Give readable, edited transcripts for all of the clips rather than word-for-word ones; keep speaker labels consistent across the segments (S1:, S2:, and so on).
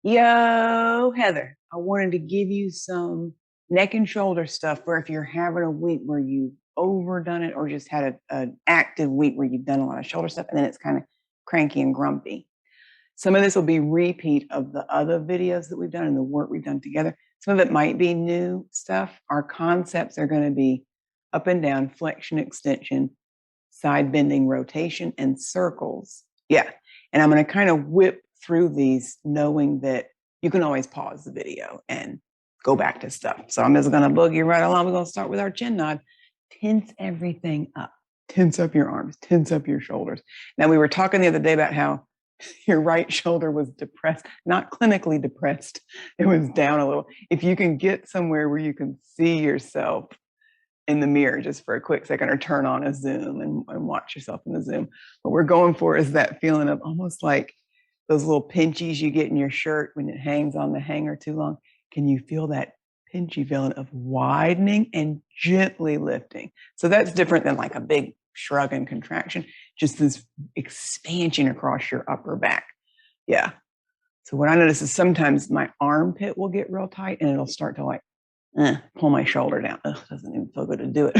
S1: Yo, Heather, I wanted to give you some neck and shoulder stuff for if you're having a week where you've overdone it or just had an active week where you've done a lot of shoulder stuff and then it's kind of cranky and grumpy. Some of this will be repeat of the other videos that we've done and the work we've done together. Some of it might be new stuff. Our concepts are going to be up and down, flexion, extension, side bending, rotation, and circles. Yeah. And I'm going to kind of whip through these knowing that you can always pause the video and go back to stuff. So I'm just going to boogie right along. We're going to start with our chin nod. Tense everything up. Tense up your arms, tense up your shoulders. Now, we were talking the other day about how your right shoulder was depressed, not clinically depressed. It was down a little. If you can get somewhere where you can see yourself in the mirror just for a quick second or turn on a Zoom and watch yourself in the Zoom. What we're going for is that feeling of almost like those little pinchies you get in your shirt when it hangs on the hanger too long. Can you feel that pinchy feeling of widening and gently lifting? So that's different than like a big shrug and contraction, just this expansion across your upper back. Yeah. So what I notice is sometimes my armpit will get real tight and it'll start to like pull my shoulder down. Ugh, doesn't even feel good to do it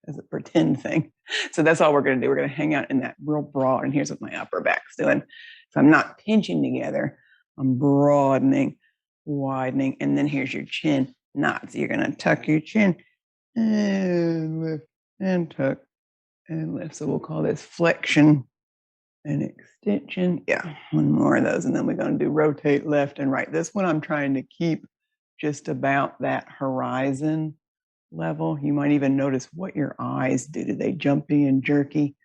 S1: as a pretend thing. So that's all we're going to do. We're going to hang out in that real broad. And here's what my upper back's doing. So I'm not pinching together. I'm broadening, widening. And then here's your chin knot. So you're going to tuck your chin and lift and tuck and lift. So we'll call this flexion and extension. Yeah, one more of those. And then we're going to do rotate left and right. This one I'm trying to keep just about that horizon level. You might even notice what your eyes do. Do they jumpy and jerky,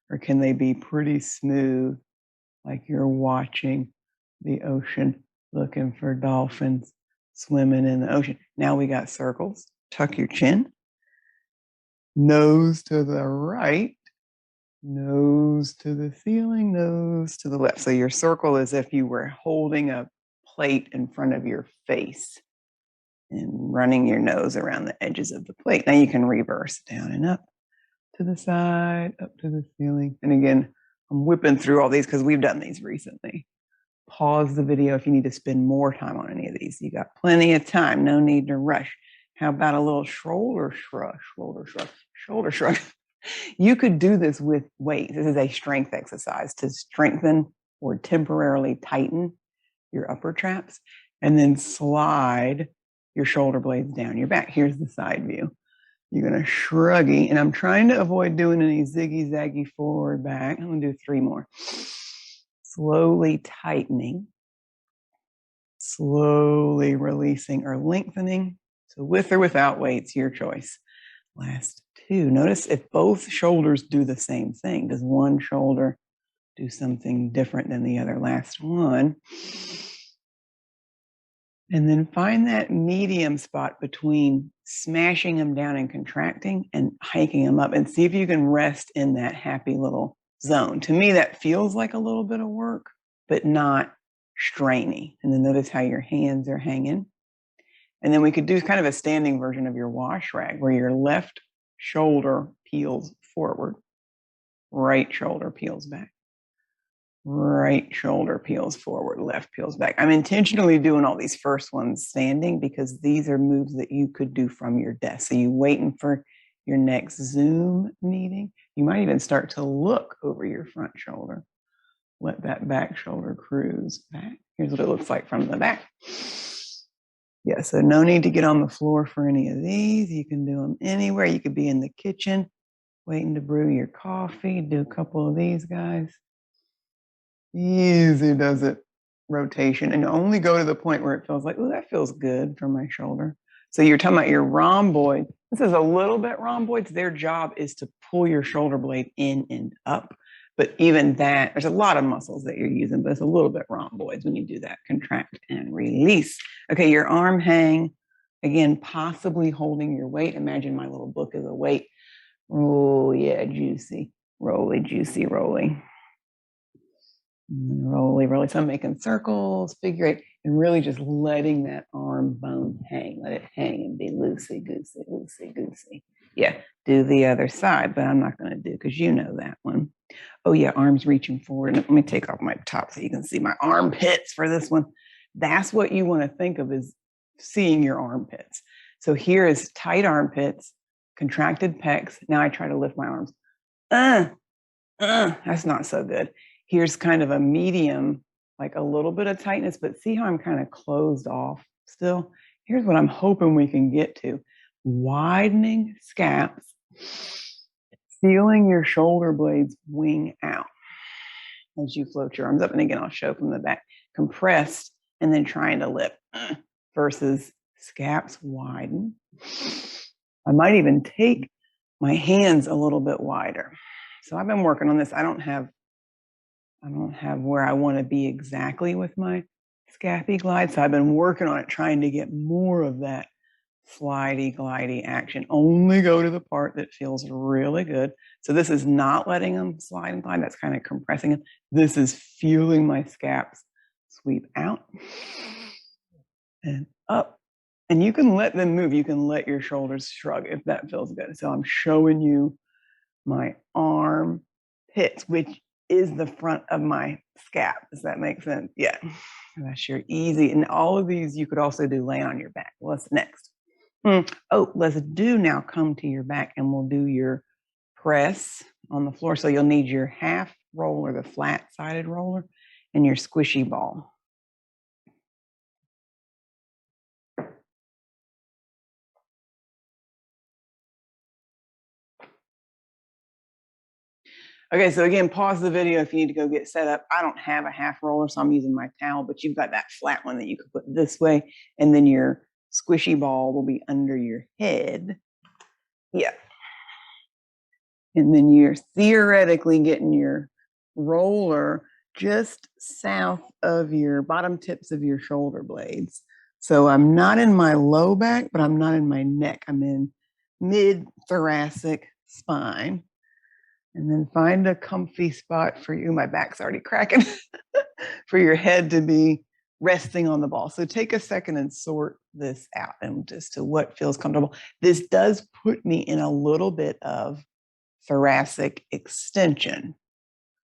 S1: or can they be pretty smooth, like you're watching the ocean, looking for dolphins swimming in the ocean? Now we got circles. Tuck your chin. Nose to the right. Nose to the ceiling, nose to the left. So your circle is if you were holding a plate in front of your face and running your nose around the edges of the plate. Now you can reverse down and up to the side, up to the ceiling. And again, I'm whipping through all these because we've done these recently. Pause the video if you need to spend more time on any of these. You got plenty of time, no need to rush. How about a little shoulder shrug, shoulder shrug, shoulder shrug? You could do this with weights. This is a strength exercise to strengthen or temporarily tighten your upper traps and then slide your shoulder blades down your back. Here's the side view. You're going to shruggy, and I'm trying to avoid doing any ziggy zaggy forward back. I'm going to do 3 more. Slowly tightening, slowly releasing or lengthening. So with or without weights, your choice. Last 2. Notice if both shoulders do the same thing. Does one shoulder do something different than the other? Last one. And then find that medium spot between smashing them down and contracting and hiking them up, and see if you can rest in that happy little zone. To me, that feels like a little bit of work, but not strainy. And then notice how your hands are hanging. And then we could do kind of a standing version of your wash rag where your left shoulder peels forward, right shoulder peels back. Right shoulder peels forward, left peels back. I'm intentionally doing all these first ones standing because these are moves that you could do from your desk. So you waiting for your next Zoom meeting. You might even start to look over your front shoulder. Let that back shoulder cruise back. Here's what it looks like from the back. Yeah, so no need to get on the floor for any of these. You can do them anywhere. You could be in the kitchen waiting to brew your coffee. Do a couple of these guys. Easy does it. Rotation, and only go to the point where it feels like, oh, that feels good for my shoulder. So you're talking about your rhomboid. This is a little bit rhomboids. Their job is to pull your shoulder blade in and up. But even that, there's a lot of muscles that you're using, but it's a little bit rhomboids when you do that. Contract and release. Okay, your arm hang. Again, possibly holding your weight. Imagine my little book is a weight. Oh, yeah, juicy. Roly, juicy, roly. Roly, roly. So I'm making circles, figure 8, and really just letting that arm bone hang. Let it hang and be loosey goosey, loosey goosey. Yeah, do the other side, but I'm not going to do because you know that one. Oh yeah, arms reaching forward. Let me take off my top so you can see my armpits for this one. That's what you want to think of as seeing your armpits. So here is tight armpits, contracted pecs. Now I try to lift my arms. That's not so good. Here's kind of a medium, like a little bit of tightness, but see how I'm kind of closed off still? Here's what I'm hoping we can get to. Widening scaps, feeling your shoulder blades wing out as you float your arms up. And again, I'll show from the back. Compressed and then trying to lift versus scaps widen. I might even take my hands a little bit wider. So I've been working on this. I don't have where I want to be exactly with my scappy glide. So I've been working on it, trying to get more of that slidey, glidey action. Only go to the part that feels really good. So this is not letting them slide and glide. That's kind of compressing them. This is feeling my scaps sweep out and up. And you can let them move. You can let your shoulders shrug if that feels good. So I'm showing you my arm pits, which is the front of my scap. Does that make sense? Yeah. That's your easy. And all of these you could also do laying on your back. What's next? Oh, let's do now come to your back and we'll do your press on the floor. So you'll need your half roller, the flat-sided roller, and your squishy ball. Okay, so again, pause the video if you need to go get set up. I don't have a half roller, so I'm using my towel, but you've got that flat one that you could put this way, and then your squishy ball will be under your head. Yeah. And then you're theoretically getting your roller just south of your bottom tips of your shoulder blades. So I'm not in my low back, but I'm not in my neck. I'm in mid-thoracic spine. And then find a comfy spot for you. My back's already cracking for your head to be resting on the ball. So take a second and sort this out and just to what feels comfortable. This does put me in a little bit of thoracic extension.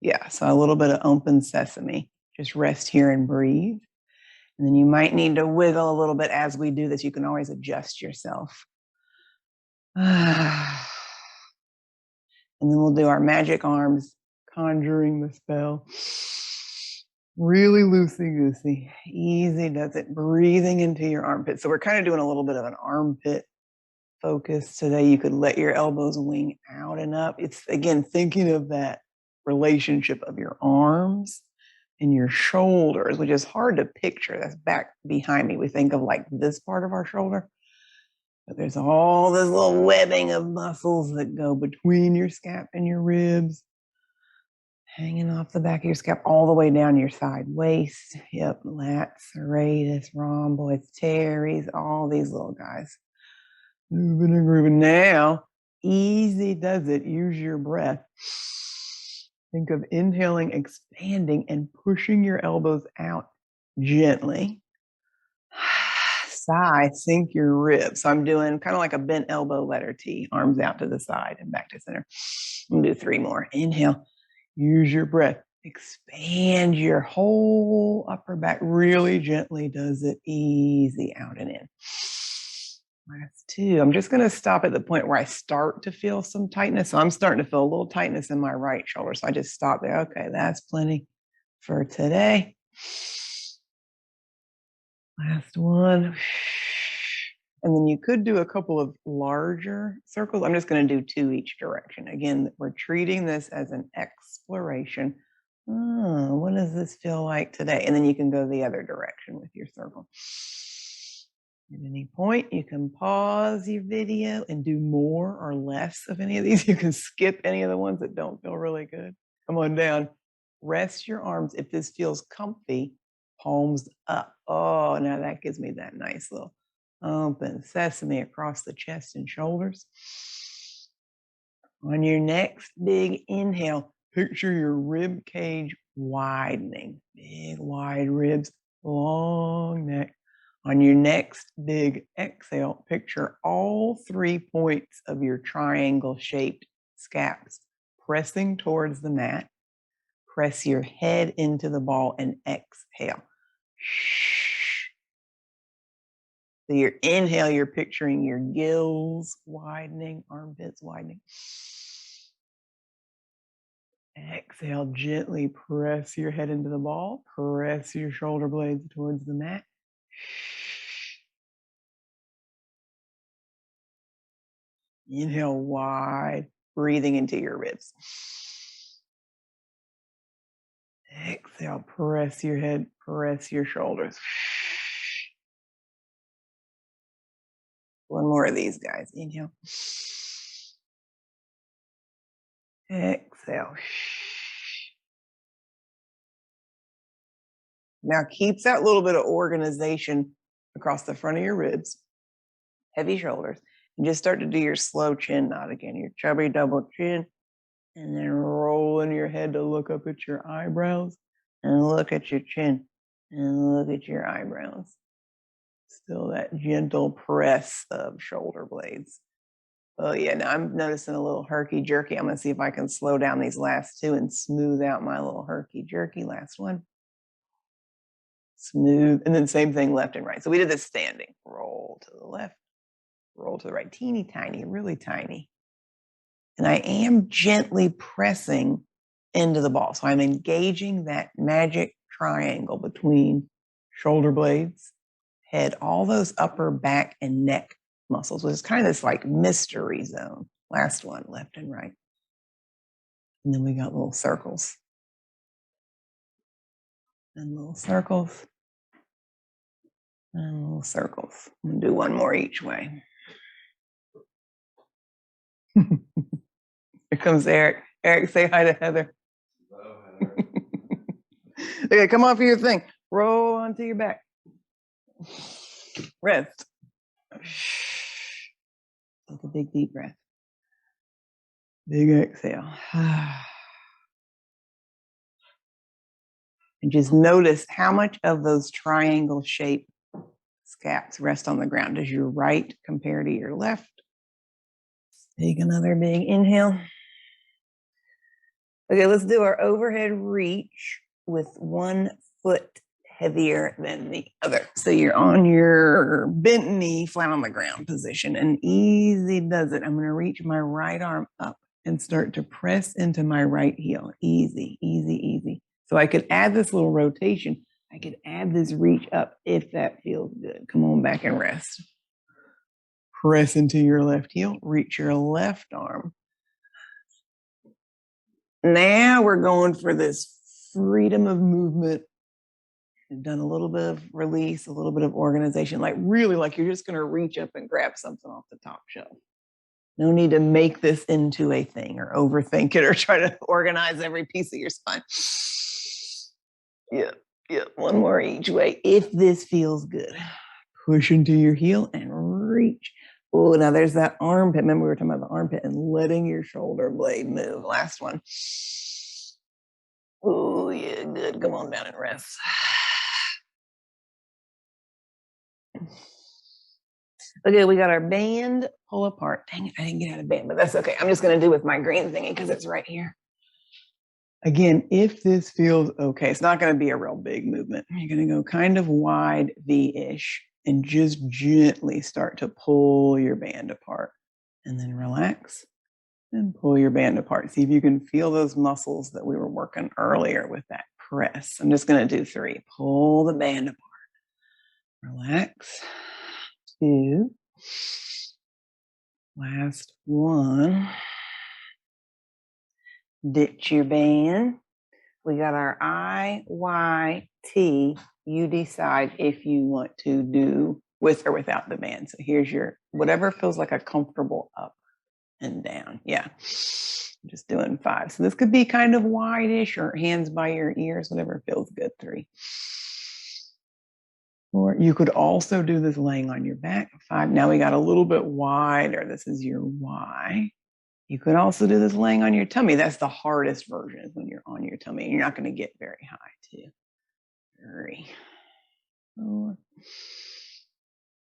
S1: Yeah, so a little bit of open sesame. Just rest here and breathe. And then you might need to wiggle a little bit as we do this. You can always adjust yourself. And then we'll do our magic arms, conjuring the spell. Really loosey-goosey. Easy does it. Breathing into your armpit. So we're kind of doing a little bit of an armpit focus today. You could let your elbows wing out and up. It's, again, thinking of that relationship of your arms and your shoulders, which is hard to picture. That's back behind me. We think of like this part of our shoulder. But there's all this little webbing of muscles that go between your scap and your ribs, hanging off the back of your scap all the way down your side waist. Yep, lats, serratus, rhomboids, teres, all these little guys. Moving and grooving. Now, easy does it. Use your breath. Think of inhaling, expanding, and pushing your elbows out gently. Sigh, sink your ribs. So I'm doing kind of like a bent elbow letter T, arms out to the side and back to center. I'm gonna do 3 more. Inhale, use your breath. Expand your whole upper back. Really gently does it. Easy out and in. Last 2. I'm just gonna stop at the point where I start to feel some tightness. So I'm starting to feel a little tightness in my right shoulder. So I just stop there. Okay, that's plenty for today. Last one. And then you could do a couple of larger circles. I'm just going to do 2 each direction. Again, we're treating this as an exploration. Oh, what does this feel like today? And then you can go the other direction with your circle. At any point, you can pause your video and do more or less of any of these. You can skip any of the ones that don't feel really good. Come on down. Rest your arms. If this feels comfy, palms up. Oh, now that gives me that nice little open sesame across the chest and shoulders. On your next big inhale, picture your rib cage widening. Big wide ribs, long neck. On your next big exhale, picture all 3 points of your triangle-shaped scaps pressing towards the mat. Press your head into the ball and exhale. So your inhale, you're picturing your gills widening, armpits widening. Exhale, gently press your head into the ball. Press your shoulder blades towards the mat. Inhale wide, breathing into your ribs. Exhale, press your head, press your shoulders. One more of these guys. Inhale. Exhale. Now keep that little bit of organization across the front of your ribs, heavy shoulders, and just start to do your slow chin nod again, your chubby double chin, and then rolling your head to look up at your eyebrows and look at your chin and look at your eyebrows. Still that gentle press of shoulder blades. Oh yeah, now I'm noticing a little herky jerky. I'm gonna see if I can slow down these last two and smooth out my little herky jerky. Last one. Smooth, and then same thing left and right. So we did this standing. Roll to the left, roll to the right. Teeny tiny, really tiny. And I am gently pressing into the ball. So I'm engaging that magic triangle between shoulder blades, head, all those upper back and neck muscles, which is kind of this like mystery zone. Last one, left and right. And then we got little circles. And little circles. And little circles. I'm going to do one more each way. Here comes Eric. Eric, say hi to Heather. Hello, Heather. Okay, come off of your thing. Roll onto your back. Rest. Take a big deep breath. Big exhale. And just notice how much of those triangle shaped scaps rest on the ground. Does your right compare to your left? Take another big inhale. Okay, let's do our overhead reach with one foot heavier than the other. So you're on your bent knee, flat on the ground position, and easy does it. I'm going to reach my right arm up and start to press into my right heel. Easy, easy, easy. So I could add this little rotation. I could add this reach up if that feels good. Come on back and rest. Press into your left heel, reach your left arm. Now we're going for this freedom of movement. We've done a little bit of release, a little bit of organization, like really like you're just going to reach up and grab something off the top shelf. No need to make this into a thing or overthink it or try to organize every piece of your spine. Yeah. One more each way. If this feels good, push into your heel and reach. Oh, now there's that armpit. Remember we were talking about the armpit and letting your shoulder blade move. Last one. Oh, yeah, good. Come on down and rest. Okay, we got our band pull apart. Dang it, I didn't get out of band, but that's okay. I'm just going to do with my green thingy because it's right here. Again, if this feels okay, it's not going to be a real big movement. You're going to go kind of wide V-ish and just gently start to pull your band apart and then relax and pull your band apart. See if you can feel those muscles that we were working earlier with that press. I'm just going to do 3. Pull the band apart. Relax. 2. Last 1. Ditch your band. We got our I, Y, T. You decide if you want to do with or without the band. So here's your, whatever feels like a comfortable up and down. Yeah. I'm just doing 5. So this could be kind of wide-ish or hands by your ears, whatever feels good. 3. 4. You could also do this laying on your back. 5. Now we got a little bit wider. This is your Y. You could also do this laying on your tummy. That's the hardest version, is when you're on your tummy. You're not going to get very high, 2, 3, 4,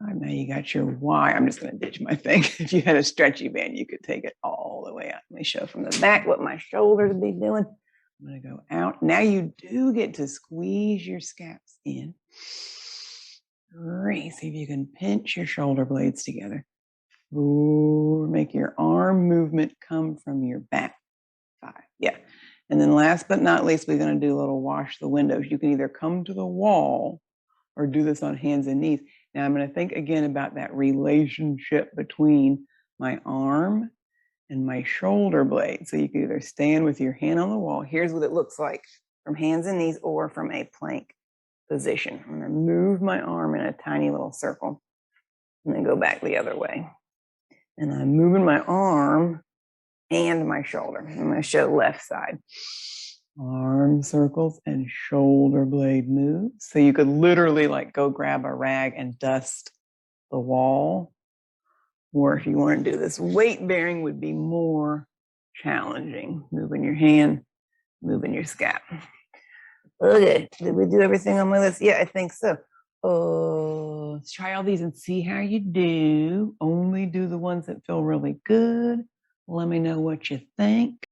S1: 5. Now you got your Y. I'm just going to ditch my thing. If you had a stretchy band, you could take it all the way out. Let me show from the back what my shoulders be doing. I'm going to go out. Now you do get to squeeze your scaps in. Great. See if you can pinch your shoulder blades together. Ooh, make your arm movement come from your back. 5. Yeah. And then last but not least, we're going to do a little wash the windows. You can either come to the wall or do this on hands and knees. Now I'm going to think again about that relationship between my arm and my shoulder blade. So you can either stand with your hand on the wall. Here's what it looks like from hands and knees or from a plank position. I'm going to move my arm in a tiny little circle and then go back the other way. And I'm moving my arm and my shoulder. I'm going to show left side. Arm circles and shoulder blade moves. So you could literally like go grab a rag and dust the wall. Or if you want to do this, weight bearing would be more challenging. Moving your hand, moving your scap. Okay, did we do everything on my list? Yeah, I think so. Oh, let's try all these and see how you do. Only do the ones that feel really good. Let me know what you think.